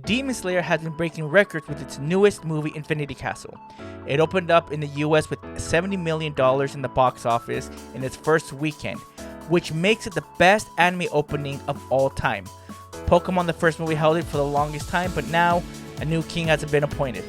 Demon Slayer has been breaking records with its newest movie, Infinity Castle. It opened up in the US with $70 million in the box office in its first weekend, which makes it the best anime opening of all time. Pokemon, the first movie, held it for the longest time, but now a new king has been appointed.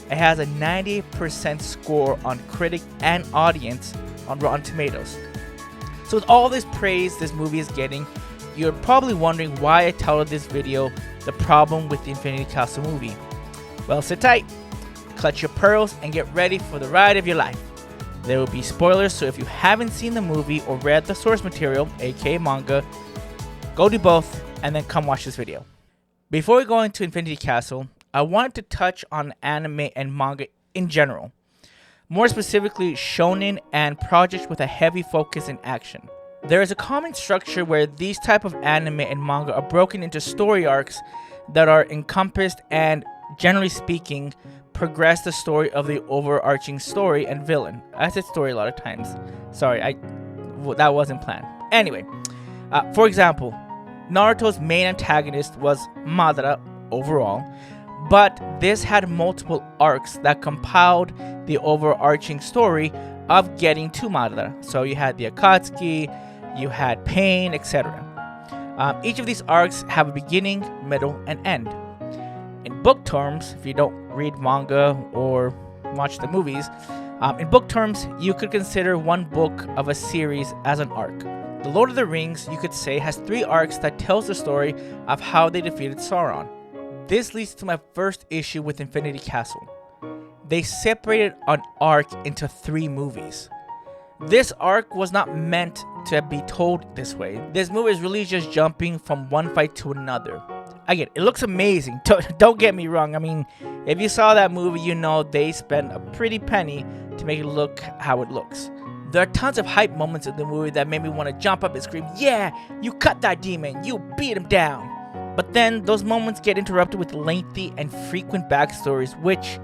It has a 98% score on critic and audience on Rotten Tomatoes. So with all this praise this movie is getting, you're probably wondering why I titled this video The Problem with the Infinity Castle Movie. Well, sit tight, clutch your pearls, and get ready for the ride of your life. There will be spoilers, so if you haven't seen the movie or read the source material, aka manga, go do both and then come watch this video. Before we go into Infinity Castle, I wanted to touch on anime and manga in general. More specifically, shonen and projects with a heavy focus in action. There is a common structure where these type of anime and manga are broken into story arcs that are encompassed and, generally speaking, progress the story of the overarching story and villain. I said story a lot of times. Sorry, that wasn't planned. Anyway, for example, Naruto's main antagonist was Madara overall, but this had multiple arcs that compiled the overarching story of getting to Madara. So you had the Akatsuki, you had Pain, etc. Each of these arcs have a beginning, middle, and end. In book terms, if you don't read manga or watch the movies, in book terms, you could consider one book of a series as an arc. The Lord of the Rings, you could say, has 3 arcs that tells the story of how they defeated Sauron. This leads to my first issue with Infinity Castle. They separated an arc into 3 movies. This arc was not meant to be told this way. This movie is really just jumping from one fight to another. Again, it looks amazing. Don't get me wrong. I mean, if you saw that movie, you know they spent a pretty penny to make it look how it looks. There are tons of hype moments in the movie that made me want to jump up and scream, "Yeah, you cut that demon, you beat him down." But then those moments get interrupted with lengthy and frequent backstories, which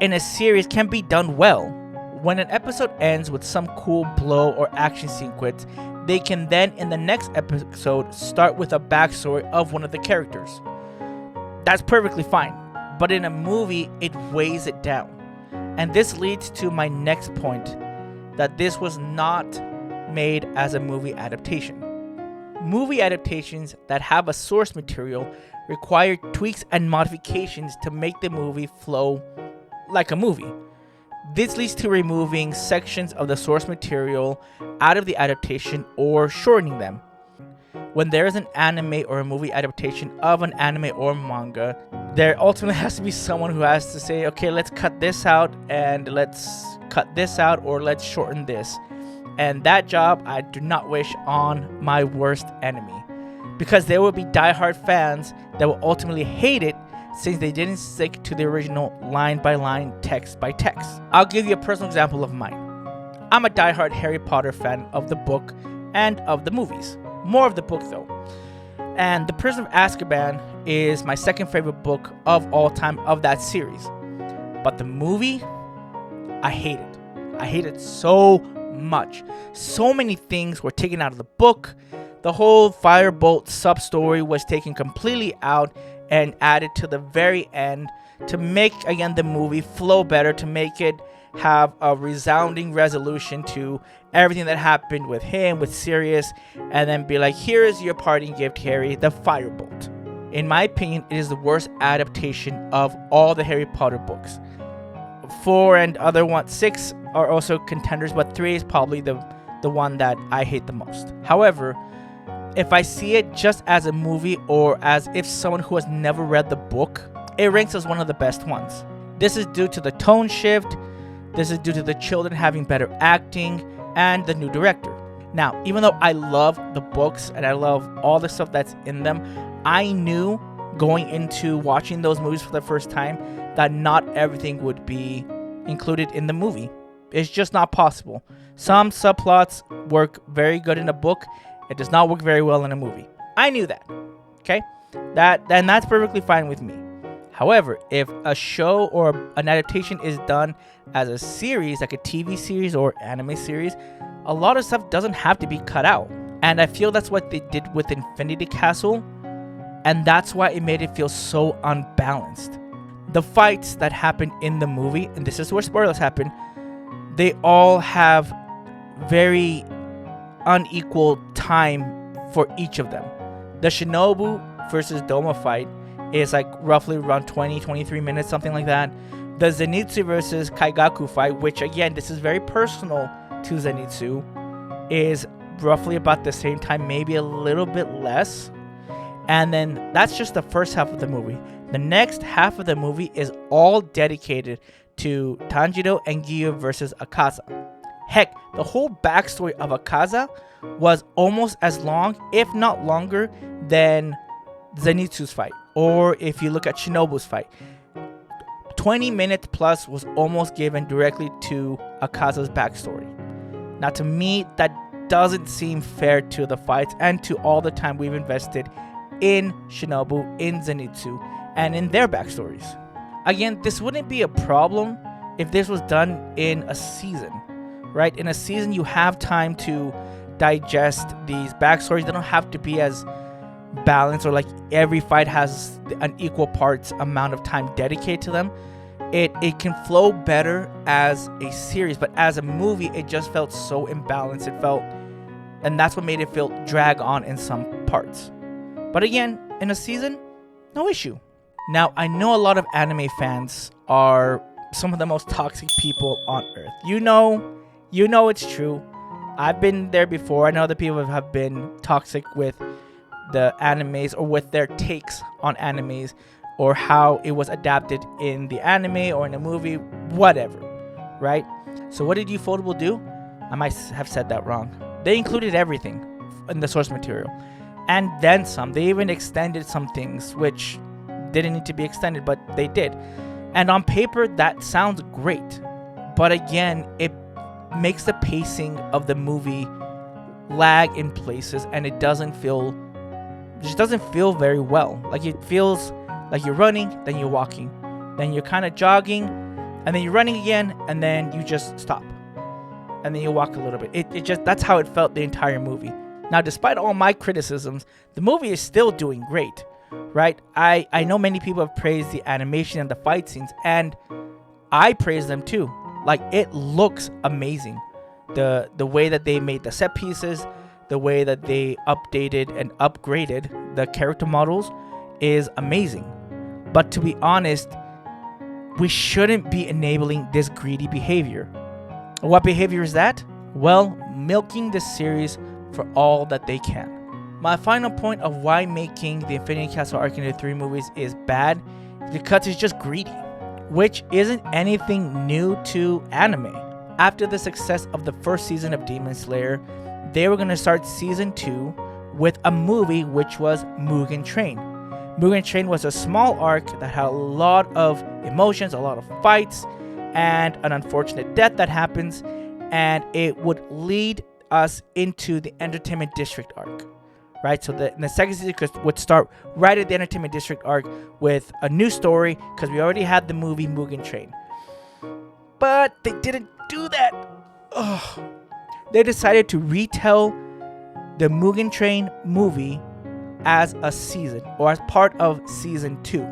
in a series can be done well. When an episode ends with some cool blow or action sequence, they can then in the next episode start with a backstory of one of the characters. That's perfectly fine, but in a movie it weighs it down. And this leads to my next point, that this was not made as a movie adaptation. Movie adaptations that have a source material require tweaks and modifications to make the movie flow like a movie. This leads to removing sections of the source material out of the adaptation or shortening them. When there is an anime or a movie adaptation of an anime or manga, there ultimately has to be someone who has to say, okay, let's cut this out and let's cut this out, or let's shorten this. And that job I do not wish on my worst enemy, because there will be diehard fans that will ultimately hate it since they didn't stick to the original line by line, text by text. I'll give you a personal example of mine. I'm a diehard Harry Potter fan of the book and of the movies. More of the book though. And The Prisoner of Azkaban is my second favorite book of all time of that series. But the movie, I hate it. I hate it so much. So many things were taken out of the book. The whole Firebolt sub-story was taken completely out and added to the very end to make, again, the movie flow better, to make it have a resounding resolution to everything that happened with him, with Sirius, and then be like, here is your parting gift, Harry, the Firebolt. In my opinion, it is the worst adaptation of all the Harry Potter books. 4 and other 6 are also contenders, but 3 is probably the one that I hate the most. However, if I see it just as a movie or as if someone who has never read the book, it ranks as one of the best ones. This is due to the tone shift, this is due to the children having better acting, and the new director. Now, even though I love the books and I love all the stuff that's in them, I knew going into watching those movies for the first time that not everything would be included in the movie. It's just not possible. Some subplots work very good in a book. It does not work very well in a movie. I knew that. Okay? That's perfectly fine with me. However, if a show or an adaptation is done as a series, like a TV series or anime series, a lot of stuff doesn't have to be cut out. And I feel that's what they did with Infinity Castle. And that's why it made it feel so unbalanced. The fights that happen in the movie, and this is where spoilers happen, they all have very unequal time for each of them. The Shinobu versus Doma fight is like roughly around 23 minutes, something like that. The Zenitsu versus Kaigaku fight, which again, this is very personal to Zenitsu, is roughly about the same time, maybe a little bit less. And then that's just the first half of the movie. The next half of the movie is all dedicated to Tanjiro and Giyu versus Akaza. Heck, the whole backstory of Akaza was almost as long, if not longer, than Zenitsu's fight. Or if you look at Shinobu's fight. 20 minutes plus was almost given directly to Akaza's backstory. Now to me, that doesn't seem fair to the fights and to all the time we've invested in Shinobu, in Zenitsu, and in their backstories. Again, this wouldn't be a problem if this was done in a season, right? In a season, you have time to digest these backstories. They don't have to be as balanced, or like every fight has an equal parts amount of time dedicated to them. It can flow better as a series, but as a movie, it just felt so imbalanced. It felt, and that's what made it feel drag on in some parts. But again, in a season, no issue. Now, I know a lot of anime fans are some of the most toxic people on earth. You know it's true. I've been there before. I know other people have been toxic with the animes or with their takes on animes or how it was adapted in the anime or in a movie, whatever, right? So what did Ufotable do? I might have said that wrong. They included everything in the source material. And then some. They even extended some things which didn't need to be extended, but they did. And on paper, that sounds great. But again, it makes the pacing of the movie lag in places, and it just doesn't feel very well. Like, it feels like you're running, then you're walking, then you're kind of jogging, and then you're running again, and then you just stop, and then you walk a little bit. It just, that's how it felt the entire movie. Now, despite all my criticisms, the movie is still doing great, right? I know many people have praised the animation and the fight scenes, and I praise them too. Like, it looks amazing. The way that they made the set pieces, the way that they updated and upgraded the character models is amazing. But to be honest, we shouldn't be enabling this greedy behavior. What behavior is that? Well, milking the series for all that they can. My final point of why making the Infinity Castle arc into 3 movies is bad is because it's just greedy, which isn't anything new to anime. After the success of the first season of Demon Slayer, they were going to start season 2 with a movie which was Mugen Train. Mugen Train was a small arc that had a lot of emotions, a lot of fights, and an unfortunate death that happens, and it would lead us into the Entertainment District arc, right? So the second season would start right at the Entertainment District arc with a new story, because we already had the movie Mugen Train. But they didn't do that. Ugh. They decided to retell the Mugen Train movie as a season, or as part of season 2.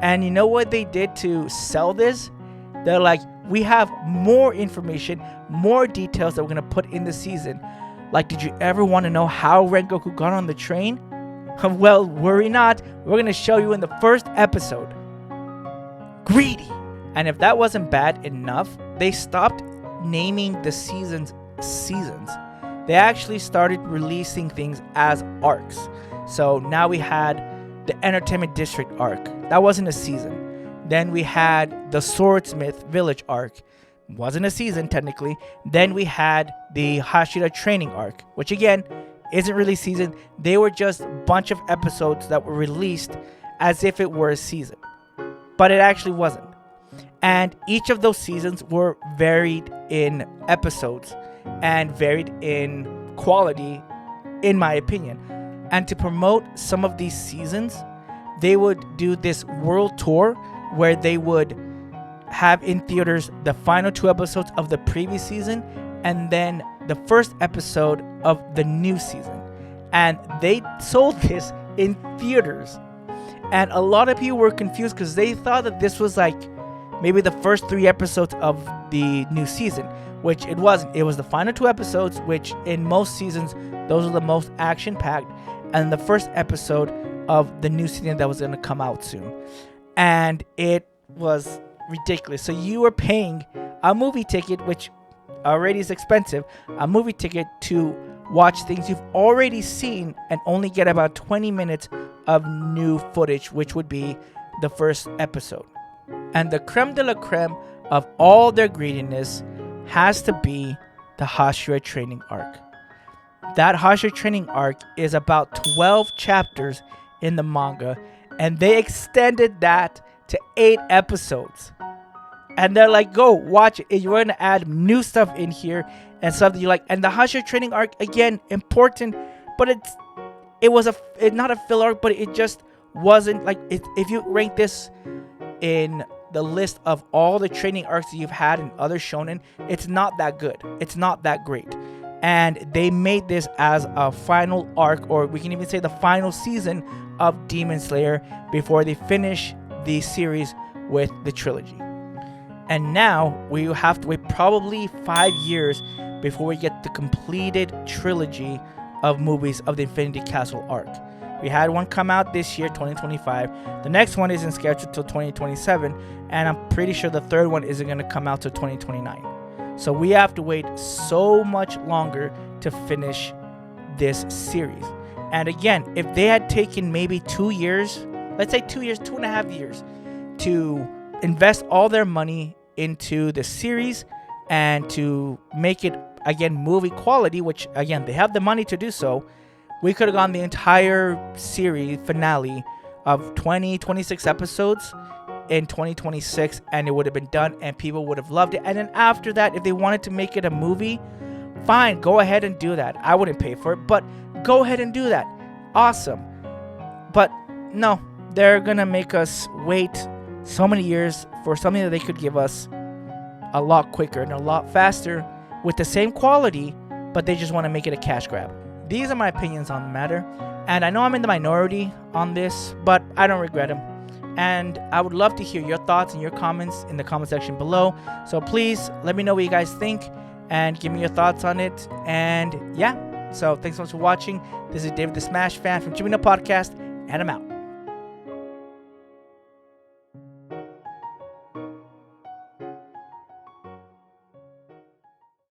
And you know what they did to sell this? They're like, we have more information, more details that we're going to put in the season. Like, did you ever want to know how Rengoku got on the train? Well, worry not. We're going to show you in the first episode. Greedy. And if that wasn't bad enough, they stopped naming the seasons. They actually started releasing things as arcs. So now we had the Entertainment District arc. That wasn't a season. Then we had the Swordsmith Village arc. Wasn't a season technically. Then we had the Hashira Training arc, which again isn't really season. They were just a bunch of episodes that were released as if it were a season, but it actually wasn't. And each of those seasons were varied in episodes and varied in quality, in my opinion. And to promote some of these seasons, they would do this world tour where they would have in theaters the final 2 episodes of the previous season and then the first episode of the new season. And they sold this in theaters. And a lot of people were confused because they thought that this was like maybe the first 3 episodes of the new season, which it wasn't. It was the final 2 episodes, which in most seasons, those are the most action-packed, and the first episode of the new season that was going to come out soon. And it was ridiculous. So you were paying a movie ticket, which already is expensive, a movie ticket to watch things you've already seen and only get about 20 minutes of new footage, which would be the first episode. And the creme de la creme of all their greediness has to be the Hashira training arc. That Hashira training arc is about 12 chapters in the manga, and they extended that to 8 episodes. And they're like, go watch it. You're going to add new stuff in here and stuff that you like. And the Hashira training arc, again, important, but it's not a fill arc, but it just wasn't like it. If you rank this in the list of all the training arcs that you've had in other shonen, it's not that good. It's not that great. And they made this as a final arc, or we can even say the final season of Demon Slayer before they finish the series with the trilogy. And now we have to wait probably 5 years before we get the completed trilogy of movies of the Infinity Castle arc. We had one come out this year, 2025. The next one isn't scheduled till 2027, and I'm pretty sure the third one isn't going to come out till 2029. So we have to wait so much longer to finish this series. And again, if they had taken maybe 2 years, let's say 2 years, 2.5 years, to invest all their money into the series and to make it, again, movie quality, which, again, they have the money to do so, we could have gone the entire series finale of 26 episodes in 2026, and it would have been done, and people would have loved it. And then after that, if they wanted to make it a movie, fine, go ahead and do that. I wouldn't pay for it, but go ahead and do that. Awesome. But no, they're gonna make us wait so many years for something that they could give us a lot quicker and a lot faster with the same quality, but they just want to make it a cash grab. These are my opinions on the matter, and I know I'm in the minority on this, but I don't regret them. And I would love to hear your thoughts and your comments in the comment section below. So please let me know what you guys think and give me your thoughts on it. And yeah, so thanks so much for watching. This is David the Smash Fan from Jimmy No Podcast, and I'm out.